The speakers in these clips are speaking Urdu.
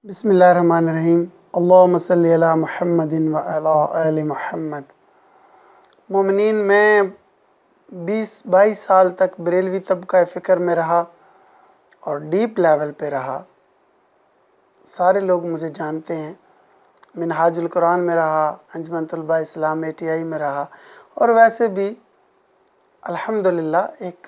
بسم اللہ الرحمن الرحیم۔ اللہم صلی علی محمد و علی آل محمد۔ مومنین، میں 22 سال تک بریلوی طبقہ فکر میں رہا اور ڈیپ لیول پہ رہا۔ سارے لوگ مجھے جانتے ہیں۔ منہاج القرآن میں رہا، انجمن طلباء اسلام ATI میں رہا، اور ویسے بھی الحمدللہ ایک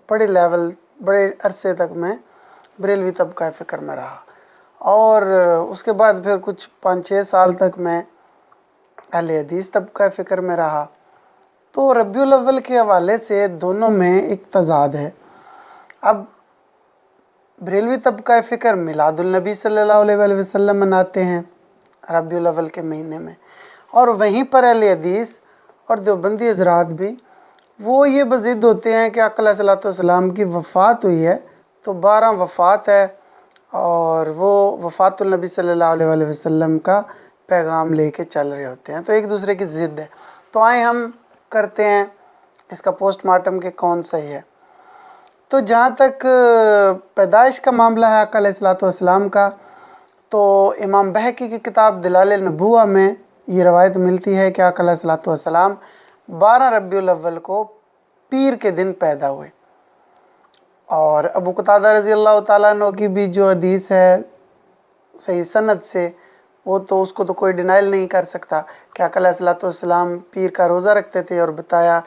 بڑے عرصے تک میں بریلوی طبقہ فکر میں رہا، اور اس کے بعد پھر کچھ 5-6 سال تک میں اہل حدیث طبقہ فکر میں رہا۔ تو ربیع الاول کے حوالے سے دونوں میں ایک تضاد ہے۔ اب بریلوی طبقہ فکر میلاد النبی صلی اللہ علیہ وآلہ وسلم مناتے ہیں ربیع الاول کے مہینے میں، اور وہیں پر اہل حدیث اور دیوبندی حضرات بھی وہ یہ بضد ہوتے ہیں کہ آقا علیہ السلام کی وفات ہوئی ہے، تو 12 وفات ہے، اور وہ وفات النبی صلی اللہ علیہ وآلہ وسلم کا پیغام لے کے چل رہے ہوتے ہیں۔ تو ایک دوسرے کی ضد ہے۔ تو آئیں ہم کرتے ہیں اس کا پوسٹ مارٹم کہ کون صحیح ہے۔ تو جہاں تک پیدائش کا معاملہ ہے آقا علیہ السلام کا، تو امام بہقی کی کتاب دلائل النبوہ میں یہ روایت ملتی ہے کہ آقا علیہ السلام 12 ربیع الاول کو پیر کے دن پیدا ہوئے۔ اور ابو قتادہ رضی اللہ تعالیٰ عنہ کی بھی جو حدیث ہے صحیح سند سے، وہ تو اس کو تو کوئی ڈینائل نہیں کر سکتا کہ آقا علیہ السلام پیر کا روزہ رکھتے تھے، اور بتایا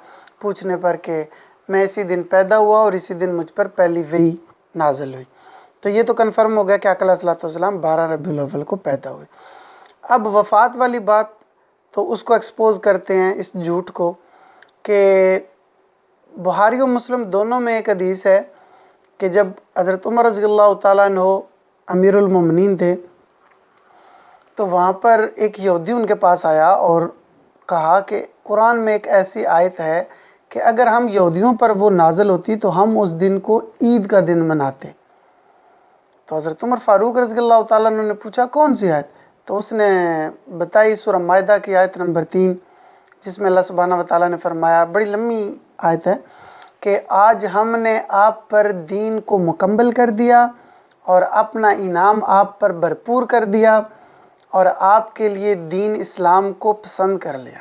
پوچھنے پر کہ میں اسی دن پیدا ہوا اور اسی دن مجھ پر پہلی وحی نازل ہوئی۔ تو یہ تو کنفرم ہو گیا کہ آقا علیہ السلام 12 ربیع الاول کو پیدا ہوئے۔ اب وفات والی بات تو اس کو ایکسپوز کرتے ہیں، اس جھوٹ کو، کہ بخاری و مسلم دونوں میں ایک حدیث ہے کہ جب حضرت عمر رضی اللہ تعالیٰ عنہ امیر المومنین تھے، تو وہاں پر ایک یہودی ان کے پاس آیا اور کہا کہ قرآن میں ایک ایسی آیت ہے کہ اگر ہم یہودیوں پر وہ نازل ہوتی تو ہم اس دن کو عید کا دن مناتے۔ تو حضرت عمر فاروق رضی اللہ تعالیٰ عنہ نے پوچھا کون سی آیت؟ تو اس نے بتائی سورہ مائدہ کی آیت نمبر 3، جس میں اللہ سبحانہ وتعالیٰ نے فرمایا، بڑی لمبی آیت ہے، کہ آج ہم نے آپ پر دین کو مکمل کر دیا اور اپنا انعام آپ پر بھرپور کر دیا، اور آپ کے لیے دین اسلام کو پسند کر لیا۔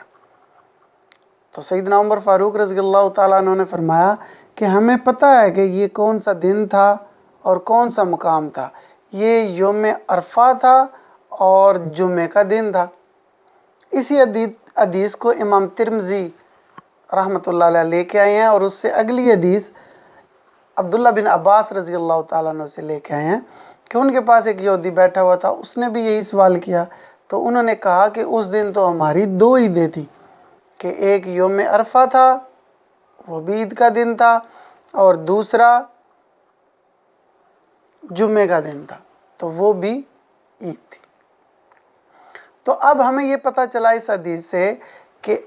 تو سیدنا عمر فاروق رضی اللہ تعالیٰ عنہ نے فرمایا کہ ہمیں پتہ ہے کہ یہ کون سا دن تھا اور کون سا مقام تھا، یہ یوم عرفہ تھا اور جمعہ کا دن تھا۔ اسی حدیث کو امام ترمذی رحمۃ اللہ علیہ لے کے آئے ہیں، اور اس سے اگلی حدیث عبداللہ بن عباس رضی اللہ تعالیٰ عنہ سے لے کے آئے ہیں کہ ان کے پاس ایک یہودی بیٹھا ہوا تھا، اس نے بھی یہی سوال کیا، تو انہوں نے کہا کہ اس دن تو ہماری 2 عیدیں تھیں، کہ ایک یوم عرفہ تھا، وہ بھی عید کا دن تھا، اور دوسرا جمعے کا دن تھا، تو وہ بھی عید تھی۔ تو اب ہمیں یہ پتہ چلا اس حدیث سے کہ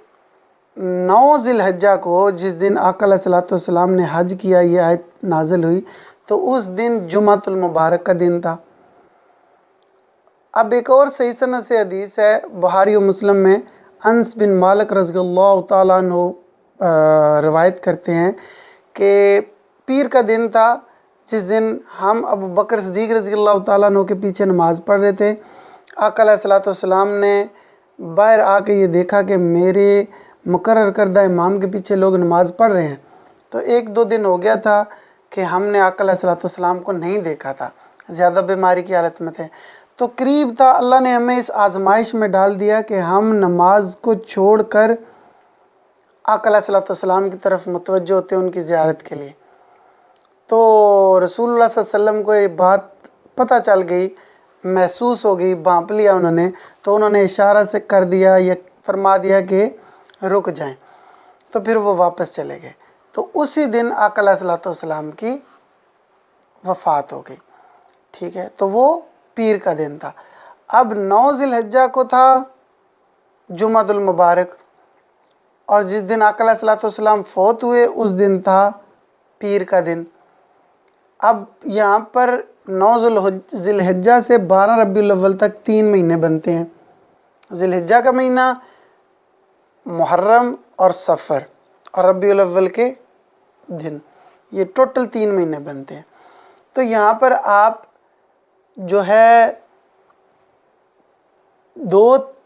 9 ذی الحجہ کو، جس دن آقا علیہ السلام نے حج کیا، یہ آیت نازل ہوئی، تو اس دن جمعۃ المبارک کا دن تھا۔ اب ایک اور صحیح سند سے حدیث ہے بخاری و مسلم میں، انس بن مالک رضی اللہ تعالیٰ عنہ روایت کرتے ہیں کہ پیر کا دن تھا، جس دن ہم ابو بکر صدیق رضی اللہ تعالیٰ عنہ کے پیچھے نماز پڑھ رہے تھے۔ آقا علیہ السلام نے باہر آ کے یہ دیکھا کہ میرے مقرر کردہ امام کے پیچھے لوگ نماز پڑھ رہے ہیں۔ تو 1-2 دن ہو گیا تھا کہ ہم نے آقا علیہ السلام کو نہیں دیکھا تھا، زیادہ بیماری کی حالت میں تھے۔ تو قریب تھا اللہ نے ہمیں اس آزمائش میں ڈال دیا کہ ہم نماز کو چھوڑ کر آقا علیہ السلام کی طرف متوجہ ہوتے ہیں ان کی زیارت کے لیے۔ تو رسول اللہ صلی اللہ علیہ وسلم کو یہ بات پتہ چل گئی، محسوس ہو گئی، بھانپ لیا انہوں نے، تو انہوں نے اشارہ سے کر دیا یا فرما دیا کہ رک جائیں، تو پھر وہ واپس چلے گئے۔ تو اسی دن آقا علیہ السلام کی وفات ہو گئی، ٹھیک ہے۔ تو وہ پیر کا دن تھا۔ اب 9 ذی الحجہ کو تھا جمعۃ المبارک، اور جس دن آقا علیہ السلام فوت ہوئے اس دن تھا پیر کا دن۔ اب یہاں پر 9 ذی الحجہ سے 12 ربیع الاول تک 3 مہینے بنتے ہیں۔ ذی الحجہ کا مہینہ، محرم اور صفر، اور ربیع الاول کے دن، یہ ٹوٹل 3 مہینے بنتے ہیں۔ تو یہاں پر آپ جو ہے 2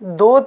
2